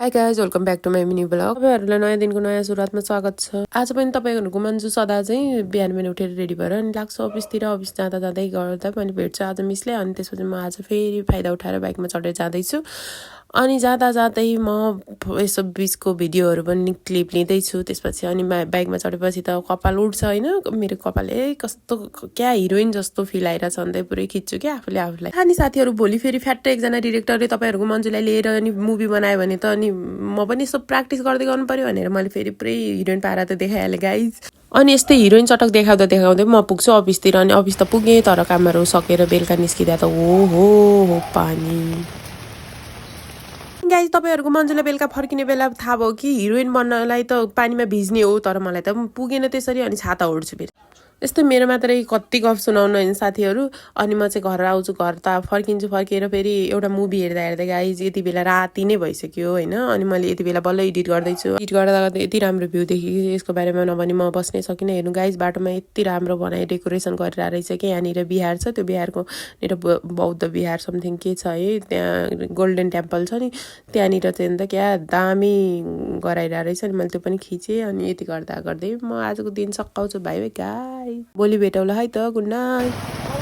High guys welcome back to my mini vlog. तपाईँहरूलाई नयाँ दिनको नयाँ सुरुवातमा स्वागत छ। आज पनि तपाईँहरूको मान्छु सदा चाहिँ बिहान बिहान उठेर रेडी भएर अनि लाग्छ अफिसतिर। अफिस जाँदा जाँदै गर्दा पनि भेट्छ आज मिसले। अनि त्यसपछि म आज फेरि फाइदा उठाएर बाइकमा चढेर जाँदैछु। अनि जाँदा जाँदै म यसो बिचको भिडियोहरू पनि क्लिप लिँदैछु। त्यसपछि अनि बाइकमा चढेपछि त कपाल उठ्छ होइन, मेरो कपाल कस्तो क्या हिरोइन जस्तो फिल आइरहेछ। अन्त पुरै खिच्छु क्या आफूले आफूलाई। अनि साथीहरू भोलि फेरि फ्याट्ट एकजना डिरेक्टरले तपाईँहरूको मन्जुलाई लिएर अनि मुभी बनायो भने त अनि म पनि यसो प्र्याक्टिस गर्दै गर्नु पर्यो भनेर मैले फेरि पुरै हिरोइन पारा त देखाइहालेँ गाइज। अनि यस्तै हिरोइन चटक देखाउँदा देखाउँदै म पुग्छु अफिसतिर। अनि अफिस त पुगेँ, तर कामहरू सकेर बेलुका निस्किँदा त हो पानी। गाइज तपाईँहरूको मन्जुलाई बेलुका फर्किने बेला थाहा भयो कि हिरोइन बन्नलाई त पानीमा भिज्ने हो, तर मलाई त पुगेन त्यसरी। अनि छाता ओढ्छु फेरि। यस्तै मेरो मात्रै कति गफ सुनाउनु होइन साथीहरू। अनि म चाहिँ घर आउँछु, घर त फर्किन्छु। फर्किएर फेरि एउटा मुभी हेर्दा हेर्दै गाइज यति बेला राति नै भइसक्यो होइन। अनि मैले यति बेला बल्ल एडिट गर्दैछु। एडिट गर्दा गर्दा यति राम्रो भ्यू देखेँ कि यसको बारेमा नभनी म बस्नै सकिनँ। हेर्नु गाइज बाटोमा यति राम्रो बनाए डेकोरेसन गरेर रहेछ कि। यहाँनिर बिहार छ, त्यो बिहारको बौद्ध बिहार समथिङ के छ है, त्यहाँ गोल्डन टेम्पल छ नि, त्यहाँनिर चाहिँ त क्या दामी गराइरहेको रहेछ। अनि मैले त्यो पनि खिचेँ। अनि यति गर्दा गर्दै म आजको दिन सकाउँछु। भाइ गाई भोलि भेटौँला है त, गुड नाइट।